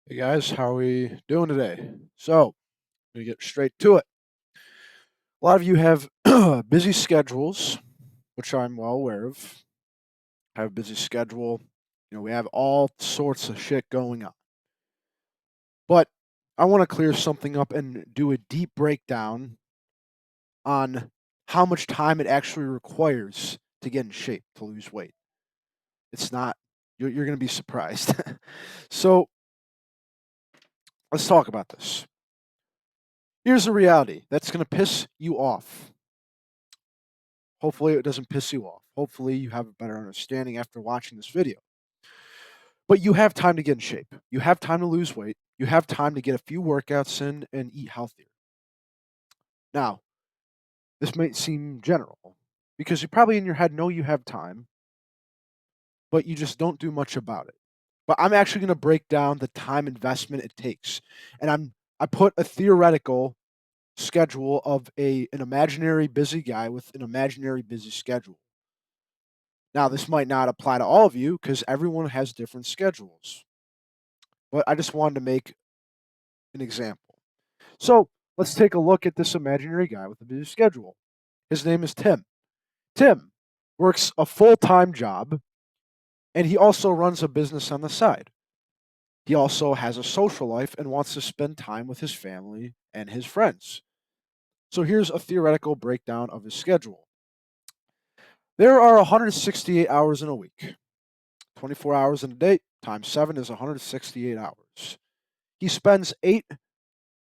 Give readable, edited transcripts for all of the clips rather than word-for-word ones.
Hey guys, how are we doing today? So, we get straight to it. A lot of you have busy schedules, which I'm well aware of. Have a busy schedule. We have all sorts of shit going on. But I want to clear something up and do a deep breakdown on how much time it actually requires to get in shape, to lose weight. It's not, you're going to be surprised. So, let's talk about this. Here's the reality that's going to piss you off. Hopefully, it doesn't piss you off. Hopefully, you have a better understanding after watching this video. But you have time to get in shape. You have time to lose weight. You have time to get a few workouts in and eat healthier. Now, this might seem general because you probably in your head know you have time, but you just don't do much about it. But I'm actually going to break down the time investment it takes. And I put a theoretical schedule of an imaginary busy guy with an imaginary busy schedule. Now, this might not apply to all of you because everyone has different schedules, but I just wanted to make an example. So let's take a look at this imaginary guy with a busy schedule. His name is Tim. Tim works a full time job and he also runs a business on the side. He also has a social life and wants to spend time with his family and his friends. So here's a theoretical breakdown of his schedule. There are 168 hours in a week. 24 hours in a day times 7 is 168 hours. He spends 8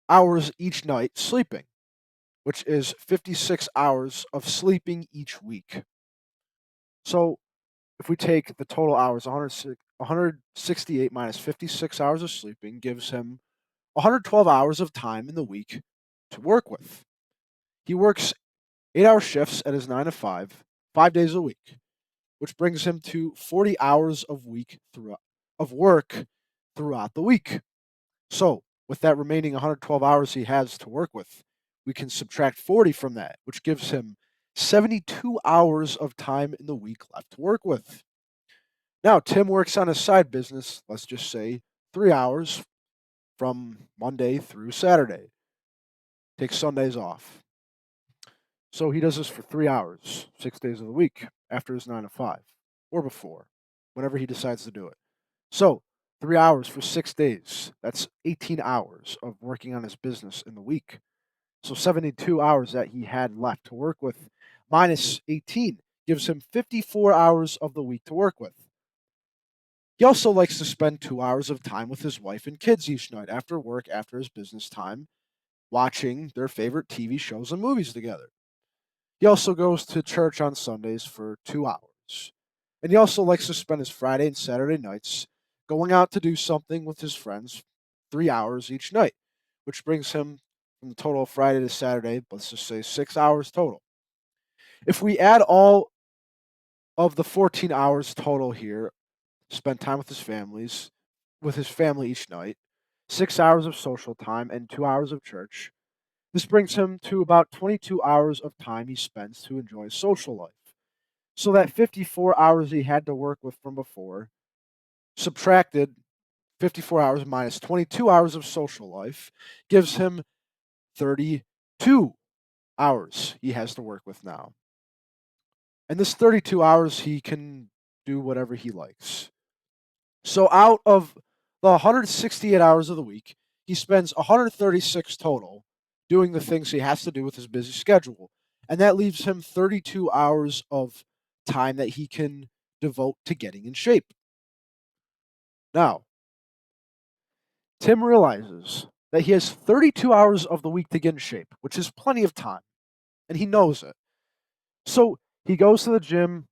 hours each night sleeping, which is 56 hours of sleeping each week. So if we take the total hours, 168 minus 56 hours of sleeping gives him 112 hours of time in the week to work with. He works 8 hour shifts at his 9 to 5, 5 days a week, which brings him to 40 hours of work throughout the week. So, with that remaining 112 hours he has to work with, we can subtract 40 from that, which gives him 72 hours of time in the week left to work with. Now, Tim works on his side business, let's just say 3 hours from Monday through Saturday, takes Sundays off. So he does this for 3 hours, 6 days of the week, after his 9 to 5, or before, whenever he decides to do it. So, 3 hours for 6 days. That's 18 hours of working on his business in the week. So, 72 hours that he had left to work with, minus 18, gives him 54 hours of the week to work with. He also likes to spend 2 hours of time with his wife and kids each night after work, after his business time, watching their favorite TV shows and movies together. He also goes to church on Sundays for 2 hours. And he also likes to spend his Friday and Saturday nights going out to do something with his friends 3 hours each night, which brings him from the total of Friday to Saturday, let's just say 6 hours total. If we add all of the 14 hours total here, spent time with his family each night, 6 hours of social time, and 2 hours of church, this brings him to about 22 hours of time he spends to enjoy his social life. So that 54 hours he had to work with from before, subtracted 54 hours minus 22 hours of social life, gives him 32 hours he has to work with now. And this 32 hours, he can do whatever he likes. So out of the 168 hours of the week, he spends 136 total doing the things he has to do with his busy schedule. And that leaves him 32 hours of time that he can devote to getting in shape. Now, Tim realizes that he has 32 hours of the week to get in shape, which is plenty of time, and he knows it. So he goes to the gym,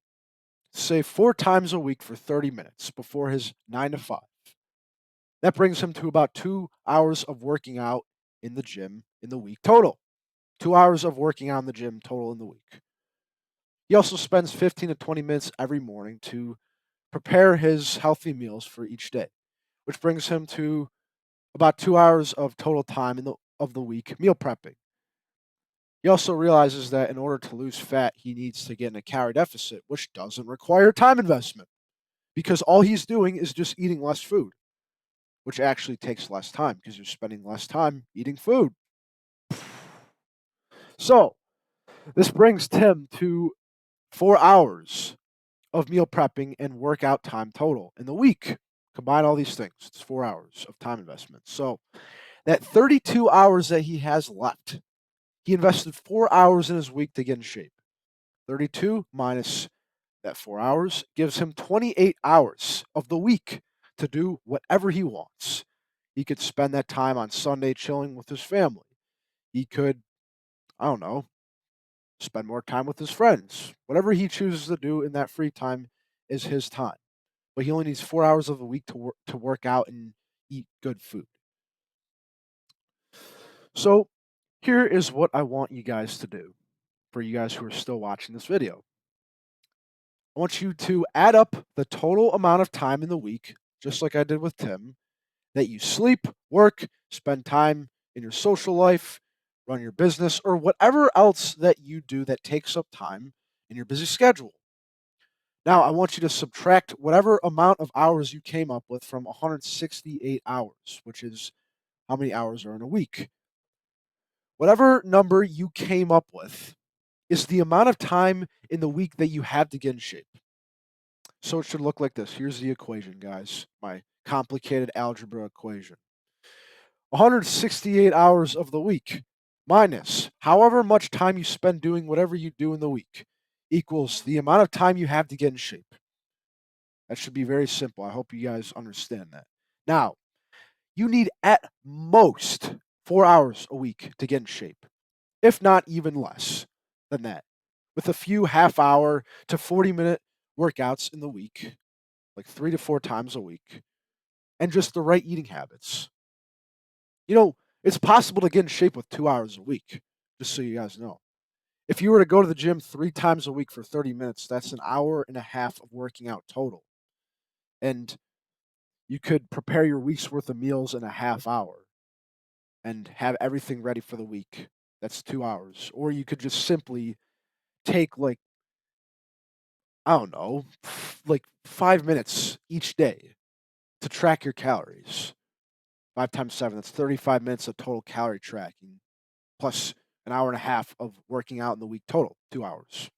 say 4 times a week for 30 minutes before his 9 to 5. That brings him to about 2 hours of working out in the gym in the week total. 2 hours of working out in the gym total in the week. He also spends 15 to 20 minutes every morning to prepare his healthy meals for each day, which brings him to about 2 hours of total time of the week meal prepping. He also realizes that in order to lose fat, he needs to get in a calorie deficit, which doesn't require time investment because all he's doing is just eating less food. which actually takes less time because you're spending less time eating food. So, this brings Tim to 4 hours of meal prepping and workout time total in the week. Combine all these things, it's 4 hours of time investment. So, that 32 hours that he has left, he invested 4 hours in his week to get in shape. 32 minus that 4 hours gives him 28 hours of the week to do whatever he wants. He could spend that time on Sunday chilling with his family. He could, I don't know, spend more time with his friends. Whatever he chooses to do in that free time is his time. But he only needs 4 hours of the week to work out and eat good food. So here is what I want you guys to do for you guys who are still watching this video. I want you to add up the total amount of time in the week, just like I did with Tim, that you sleep, work, spend time in your social life, run your business, or whatever else that you do that takes up time in your busy schedule. Now, I want you to subtract whatever amount of hours you came up with from 168 hours, which is how many hours are in a week. Whatever number you came up with is the amount of time in the week that you have to get in shape. So it should look like this. Here's the equation, guys. My complicated algebra equation. 168 hours of the week minus however much time you spend doing whatever you do in the week equals the amount of time you have to get in shape. That should be very simple. I hope you guys understand that. Now, you need at most 4 hours a week to get in shape, if not even less than that, with a few half-hour to 40-minute workouts in the week, like 3 to 4 times a week, and just the right eating habits. You know, it's possible to get in shape with 2 hours a week, just so you guys know. If you were to go to the gym 3 times a week for 30 minutes, that's an hour and a half of working out total. And you could prepare your week's worth of meals in a half hour and have everything ready for the week. That's 2 hours. Or you could just simply take, like, I don't know, like 5 minutes each day to track your calories. 5 times 7, that's 35 minutes of total calorie tracking, plus an hour and a half of working out in the week total, 2 hours.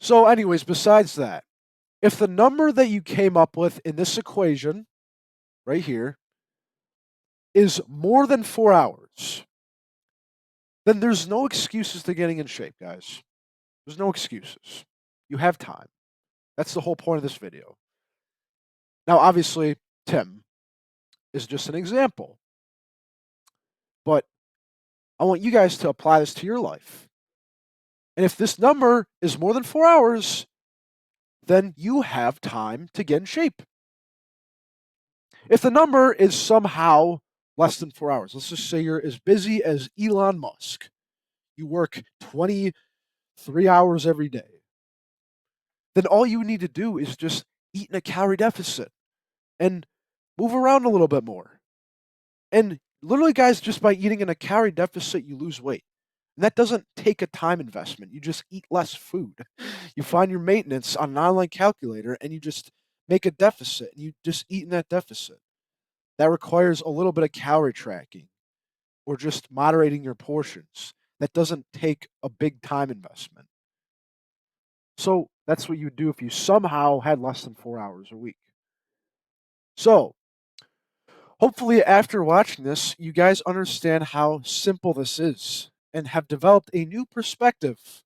So, anyways, besides that, if the number that you came up with in this equation right here is more than 4 hours, then there's no excuses to getting in shape, guys. There's no excuses. You have time. That's the whole point of this video. Now, obviously, Tim is just an example, but I want you guys to apply this to your life. And if this number is more than 4 hours, then you have time to get in shape. If the number is somehow less than 4 hours, let's just say you're as busy as Elon Musk, you work 23 hours every day, then all you need to do is just eat in a calorie deficit and move around a little bit more. And literally, guys, just by eating in a calorie deficit, you lose weight. And that doesn't take a time investment. You just eat less food. You find your maintenance on an online calculator and you just make a deficit and you just eat in that deficit. That requires a little bit of calorie tracking or just moderating your portions. That doesn't take a big time investment. So that's what you would do if you somehow had less than 4 hours a week. So hopefully, after watching this, you guys understand how simple this is and have developed a new perspective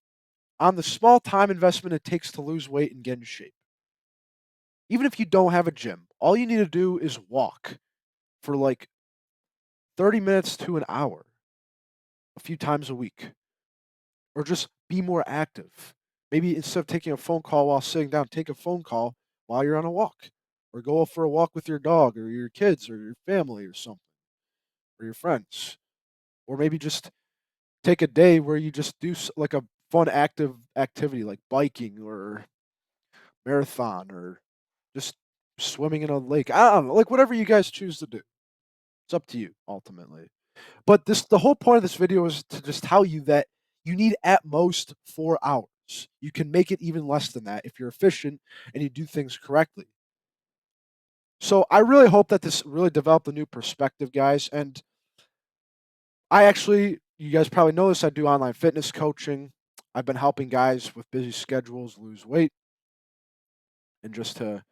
on the small time investment it takes to lose weight and get in shape. Even if you don't have a gym, all you need to do is walk for like 30 minutes to an hour a few times a week, or just be more active. Maybe instead of taking a phone call while sitting down, take a phone call while you're on a walk, or go for a walk with your dog, or your kids, or your family, or something, or your friends. Or maybe just take a day where you just do like a fun active activity like biking or marathon or just swimming in a lake. I don't know, like whatever you guys choose to do. It's up to you ultimately. But the whole point of this video is to just tell you that you need at most 4 hours. You can make it even less than that if you're efficient and you do things correctly. So I really hope that this really developed a new perspective, guys. And I actually, you guys probably know this, I do online fitness coaching. I've been helping guys with busy schedules lose weight. And just to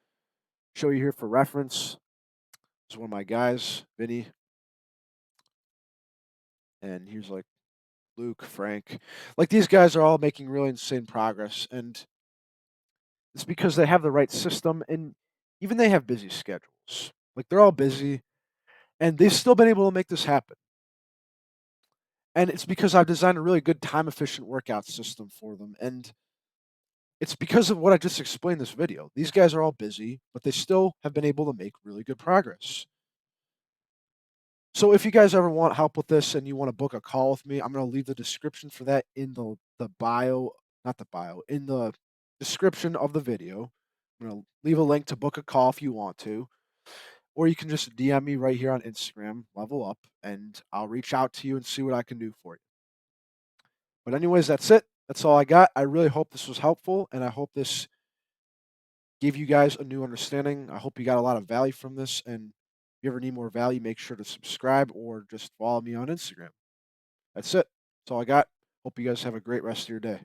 show you here for reference, this is one of my guys, Vinny, and here's like Luke, Frank. Like these guys are all making really insane progress. And it's because they have the right system and even they have busy schedules. Like they're all busy and they've still been able to make this happen. And it's because I've designed a really good time efficient workout system for them. And it's because of what I just explained in this video. These guys are all busy, but they still have been able to make really good progress. So if you guys ever want help with this and you want to book a call with me, I'm going to leave the description for that in the bio, not the bio, in the description of the video. I'm going to leave a link to book a call if you want to, or you can just DM me right here on Instagram, Level Up, and I'll reach out to you and see what I can do for you. But anyways, that's it. That's all I got. I really hope this was helpful, and I hope this gave you guys a new understanding. I hope you got a lot of value from this. And if you ever need more value, make sure to subscribe or just follow me on Instagram. That's it. That's all I got. Hope you guys have a great rest of your day.